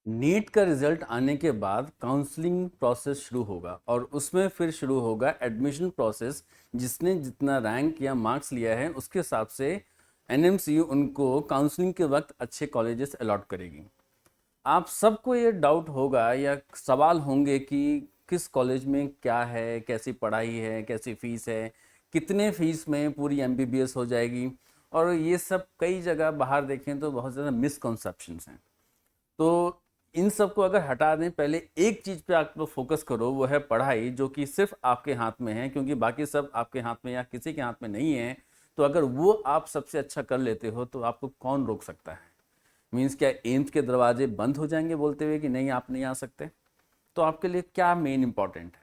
NEET का result आने के बाद काउंसलिंग प्रोसेस शुरू होगा और उसमें फिर शुरू होगा एडमिशन प्रोसेस। जिसने जितना रैंक या मार्क्स लिया है उसके हिसाब से एनएमसीयू उनको काउंसलिंग के वक्त अच्छे कॉलेजेस अलॉट करेगी। आप सबको ये डाउट होगा या सवाल होंगे कि किस कॉलेज में क्या है, कैसी पढ़ाई है, कैसी फीस है, कितने फीस में पूरी एमबीबीएस हो जाएगी। और ये सब कई जगह बाहर देखें तो बहुत ज़्यादा मिसकॉन्सेप्शंस हैं। तो इन सब को अगर हटा दें, पहले एक चीज़ पे आप लोग फोकस करो, वो है पढ़ाई, जो कि सिर्फ आपके हाथ में है, क्योंकि बाकी सब आपके हाथ में या किसी के हाथ में नहीं है। तो अगर वो आप सबसे अच्छा कर लेते हो तो आपको कौन रोक सकता है। मीन्स क्या एम्स के दरवाजे बंद हो जाएंगे बोलते हुए कि नहीं आप नहीं आ सकते? तो आपके लिए क्या मेन इंपॉर्टेंट है?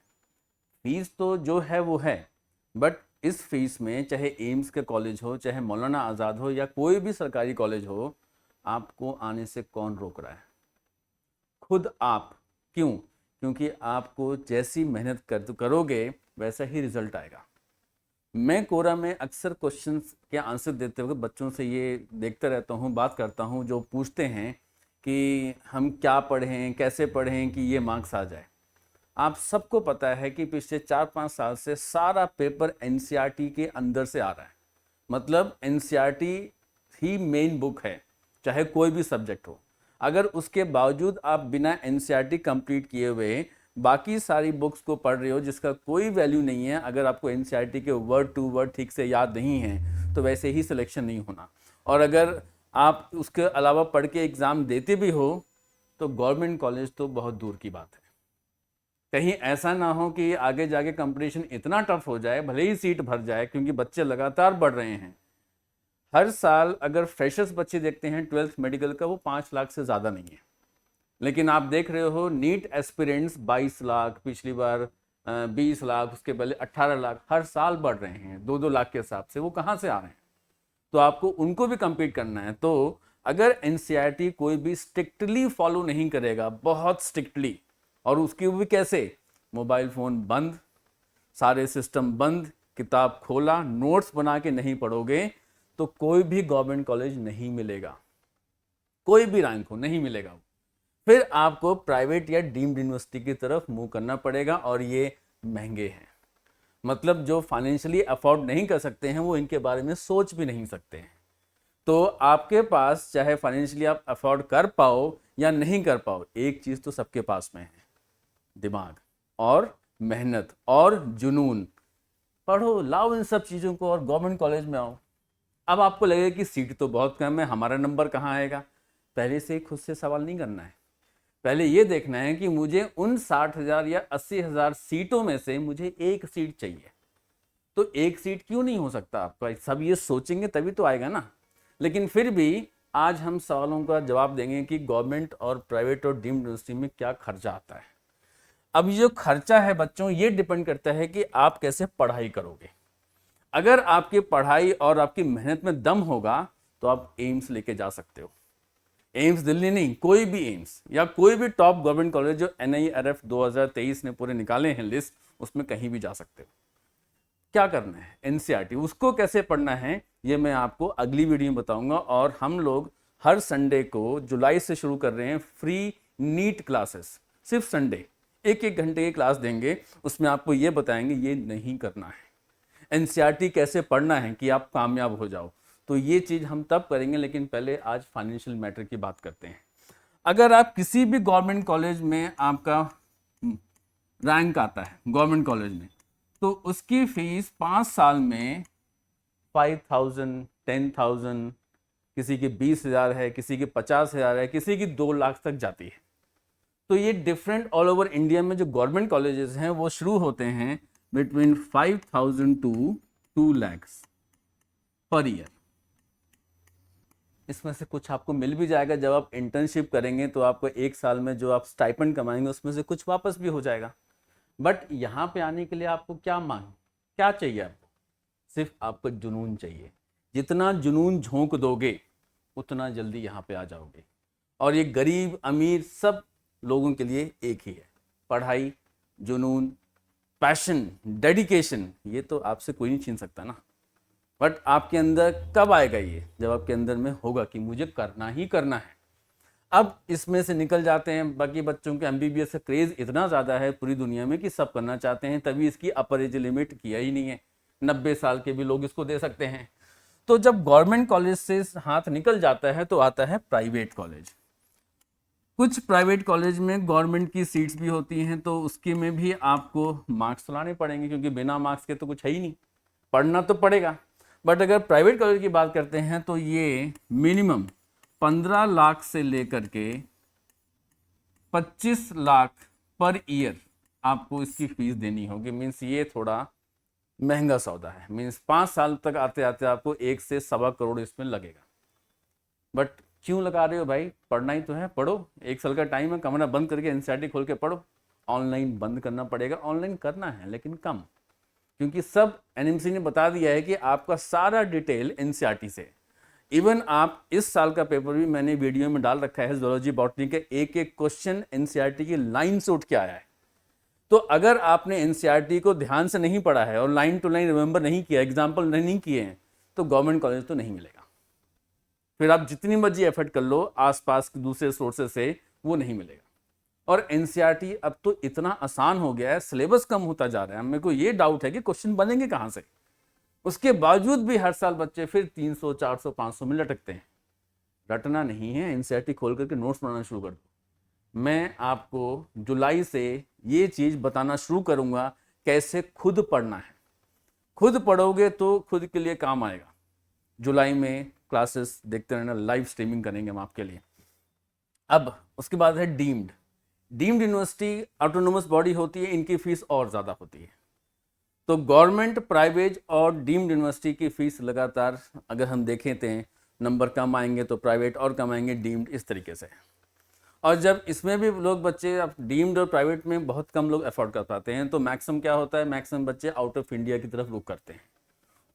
फीस तो जो है वो है, बट इस फीस में चाहे एम्स के कॉलेज हो, चाहे मौलाना आज़ाद हो या कोई भी सरकारी कॉलेज हो, आपको आने से कौन रोक रहा है? खुद आप। क्यों? क्योंकि आपको जैसी मेहनत करोगे वैसा ही रिजल्ट आएगा। मैं कोरा में अक्सर क्वेश्चंस के आंसर देते हुए बच्चों से ये देखता रहता हूँ, बात करता हूँ, जो पूछते हैं कि हम क्या पढ़ें, कैसे पढ़ें कि ये मार्क्स आ जाए। आप सबको पता है कि पिछले 4-5 साल से सारा पेपर एनसीईआरटी के अंदर से आ रहा है। मतलब एनसीईआरटी ही मेन बुक है, चाहे कोई भी सब्जेक्ट हो। अगर उसके बावजूद आप बिना एनसीईआरटी कंप्लीट किए हुए बाकी सारी बुक्स को पढ़ रहे हो जिसका कोई वैल्यू नहीं है, अगर आपको एनसीईआरटी के वर्ड टू वर्ड ठीक से याद नहीं है तो वैसे ही सिलेक्शन नहीं होना। और अगर आप उसके अलावा पढ़ के एग्ज़ाम देते भी हो तो गवर्नमेंट कॉलेज तो बहुत दूर की बात है। कहीं ऐसा ना हो कि आगे जाके कंपटीशन इतना टफ हो जाए, भले ही सीट भर जाए, क्योंकि बच्चे लगातार बढ़ रहे हैं। हर साल अगर फ्रेशर्स बच्चे देखते हैं 12th मेडिकल का, वो 5 लाख से ज़्यादा नहीं है। लेकिन आप देख रहे हो नीट एस्पिरेंट्स 22 लाख, पिछली बार 20 लाख, उसके पहले 18 लाख, हर साल बढ़ रहे हैं 2-2 लाख के हिसाब से। वो कहाँ से आ रहे हैं? तो आपको उनको भी compete करना है। तो अगर एनसीईआरटी कोई भी स्ट्रिक्टली फॉलो नहीं करेगा, बहुत स्ट्रिक्टली, और उसकी भी कैसे, मोबाइल फ़ोन बंद, सारे सिस्टम बंद, किताब खोला, नोट्स बना के नहीं पढ़ोगे तो कोई भी गवर्नमेंट कॉलेज नहीं मिलेगा, कोई भी रैंक हो नहीं मिलेगा। फिर आपको प्राइवेट या डीम्ड यूनिवर्सिटी की तरफ मूव करना पड़ेगा, और ये महंगे हैं। मतलब जो फाइनेंशियली अफोर्ड नहीं कर सकते हैं वो इनके बारे में सोच भी नहीं सकते हैं। तो आपके पास चाहे फाइनेंशियली आप अफोर्ड कर पाओ या नहीं कर पाओ, एक चीज़ तो सबके पास में है, दिमाग और मेहनत और जुनून। पढ़ो, लाओ इन सब चीज़ों को और गवर्नमेंट कॉलेज में आओ। अब आपको लगेगा कि सीट तो बहुत कम है, हमारा नंबर कहाँ आएगा। पहले से ही खुद से सवाल नहीं करना है। पहले ये देखना है कि मुझे उन 60,000 या 80,000 सीटों में से मुझे एक सीट चाहिए। तो एक सीट क्यों नहीं हो सकता आपका? सब ये सोचेंगे तभी तो आएगा ना। लेकिन फिर भी आज हम सवालों का जवाब देंगे कि गवर्नमेंट और प्राइवेट और डीम्ड यूनिवर्सिटी में क्या खर्चा आता है। अब ये जो खर्चा है बच्चों, ये डिपेंड करता है कि आप कैसे पढ़ाई करोगे। अगर आपकी पढ़ाई और आपकी मेहनत में दम होगा तो आप एम्स लेके जा सकते हो। एम्स दिल्ली नहीं, कोई भी एम्स या कोई भी टॉप गवर्नमेंट कॉलेज जो एनआईआरएफ 2023 ने पूरे निकाले हैं लिस्ट, उसमें कहीं भी जा सकते हो। क्या करना है, एनसीईआरटी उसको कैसे पढ़ना है ये मैं आपको अगली वीडियो में बताऊंगा। और हम लोग हर संडे को जुलाई से शुरू कर रहे हैं फ्री नीट क्लासेस। सिर्फ संडे 1-1 घंटे की क्लास देंगे, उसमें आपको ये बताएंगे ये नहीं करना है, एनसीईआरटी कैसे पढ़ना है कि आप कामयाब हो जाओ। तो ये चीज़ हम तब करेंगे, लेकिन पहले आज फाइनेंशियल मैटर की बात करते हैं। अगर आप किसी भी गवर्नमेंट कॉलेज में आपका रैंक आता है गवर्नमेंट कॉलेज में, तो उसकी फीस 5 साल में 5,000, 10,000, किसी की 20,000 है, किसी की 50,000 है, किसी की 2 लाख तक जाती है। तो ये डिफरेंट ऑल ओवर इंडिया में जो गवर्नमेंट कॉलेजेस हैं वो शुरू होते हैं between 5,000 to 2 lakhs per year. इसमें से कुछ आपको मिल भी जाएगा, जब आप इंटर्नशिप करेंगे तो आपको 1 साल में जो आप स्टाइपेंड कमाएंगे उसमें से कुछ वापस भी हो जाएगा। बट यहाँ पे आने के लिए आपको क्या चाहिए? आपको सिर्फ आपको जुनून चाहिए। जितना जुनून झोंक दोगे उतना जल्दी यहाँ पे आ जाओगे। और ये गरीब अमीर सब लोगों के लिए एक ही है, पढ़ाई, जुनून, पैशन, डेडिकेशन, ये तो आपसे कोई नहीं छीन सकता ना। बट आपके अंदर कब आएगा ये? जब आपके अंदर में होगा कि मुझे करना ही करना है। अब इसमें से निकल जाते हैं। बाकी बच्चों के एमबीबीएस का क्रेज इतना ज़्यादा है पूरी दुनिया में कि सब करना चाहते हैं, तभी इसकी अपर एज लिमिट किया ही नहीं है, 90 साल के भी लोग इसको दे सकते हैं। तो जब गवर्नमेंट कॉलेज से हाथ निकल जाता है तो आता है प्राइवेट कॉलेज। कुछ प्राइवेट कॉलेज में गवर्नमेंट की सीट्स भी होती हैं, तो उसके में भी आपको मार्क्स लाने पड़ेंगे, क्योंकि बिना मार्क्स के तो कुछ है ही नहीं, पढ़ना तो पड़ेगा। बट अगर प्राइवेट कॉलेज की बात करते हैं तो ये मिनिमम 15 लाख से लेकर के 25 लाख पर ईयर आपको इसकी फीस देनी होगी। मीन्स ये थोड़ा महंगा सौदा है। मीन्स 5 साल तक आते आते आपको 1 से सवा करोड़ इसमें लगेगा। बट क्यों लगा रहे हो भाई, पढ़ना ही तो है, पढ़ो। 1 साल का टाइम है, कमरा बंद करके एनसीईआरटी खोल के पढ़ो। ऑनलाइन बंद करना पड़ेगा, ऑनलाइन करना है लेकिन कम, क्योंकि सब एनएमसी ने बता दिया है कि आपका सारा डिटेल एनसीईआरटी से। इवन आप इस साल का पेपर भी मैंने वीडियो में डाल रखा है, जूलॉजी बॉटनी के एक एक क्वेश्चन एनसीईआरटी की लाइन से उठ के आया है। तो अगर आपने एनसीईआरटी को ध्यान से नहीं पढ़ा है और लाइन टू लाइन रिमेंबर नहीं किया, एग्जाम्पल नहीं किए हैं, तो गवर्नमेंट कॉलेज तो नहीं मिलेगा। फिर आप जितनी मर्जी एफर्ट कर लो आसपास के दूसरे सोर्सेज से, वो नहीं मिलेगा। और एनसीईआरटी अब तो इतना आसान हो गया है, सिलेबस कम होता जा रहा है। मेरे को ये डाउट है कि क्वेश्चन बनेंगे कहाँ से। उसके बावजूद भी हर साल बच्चे फिर 300, 400, 500 में लटकते हैं। रटना नहीं है, एनसीईआरटी खोल करके नोट्स बनाना शुरू कर दो। मैं आपको जुलाई से ये चीज़ बताना शुरू करूँगा कैसे खुद पढ़ना है। खुद पढ़ोगे तो खुद के लिए काम आएगा। जुलाई में क्लासेस देखते रहना, लाइव स्ट्रीमिंग करेंगे हम आपके लिए। अब उसके बाद है डीम्ड यूनिवर्सिटी, ऑटोनोमस बॉडी होती है, इनकी फीस और ज़्यादा होती है। तो गवर्नमेंट, प्राइवेट और डीम्ड यूनिवर्सिटी की फीस लगातार अगर हम देखें तो नंबर कम आएंगे तो प्राइवेट और कम आएंगे, डीम्ड इस तरीके से। और जब इसमें भी लोग बच्चे अब डीम्ड और प्राइवेट में बहुत कम लोग अफोर्ड कर पाते हैं, तो मैक्सिमम क्या होता है, मैक्सिमम बच्चे आउट ऑफ इंडिया की तरफ रुख करते हैं।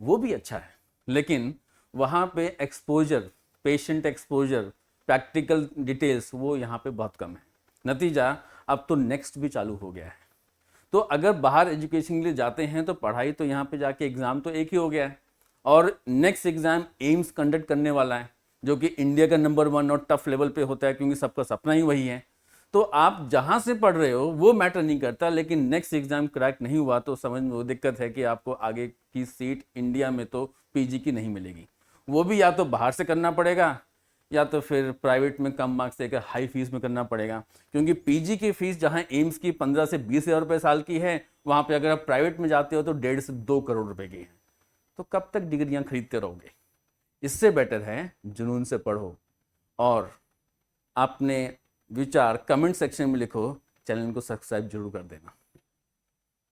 वो भी अच्छा है, लेकिन वहाँ पे exposure, patient exposure, practical details वो यहाँ पे बहुत कम है। नतीजा अब तो नेक्स्ट भी चालू हो गया है। तो अगर बाहर एजुकेशन के लिए जाते हैं तो पढ़ाई तो यहाँ पे जाके एग्ज़ाम तो एक ही हो गया है, और नेक्स्ट एग्ज़ाम एम्स कंडक्ट करने वाला है, जो कि इंडिया का नंबर 1 और टफ लेवल पे होता है, क्योंकि सबका सपना ही वही है। तो आप जहाँ से पढ़ रहे हो वो मैटर नहीं करता, लेकिन नेक्स्ट एग्ज़ाम क्रैक नहीं हुआ तो समझ में वो दिक्कत है कि आपको आगे की सीट इंडिया में तो पीजी की नहीं मिलेगी। वो भी या तो बाहर से करना पड़ेगा या तो फिर प्राइवेट में कम मार्क्स देकर हाई फीस में करना पड़ेगा। क्योंकि पीजी की फीस जहां एम्स की 15 से 20 हज़ार रुपये साल की है, वहां पे अगर आप प्राइवेट में जाते हो तो 1.5 से 2 करोड़ रुपए की है। तो कब तक डिग्रियां खरीदते रहोगे। इससे बेटर है जुनून से पढ़ो और अपने विचार कमेंट सेक्शन में लिखो। चैनल को सब्सक्राइब जरूर कर देना।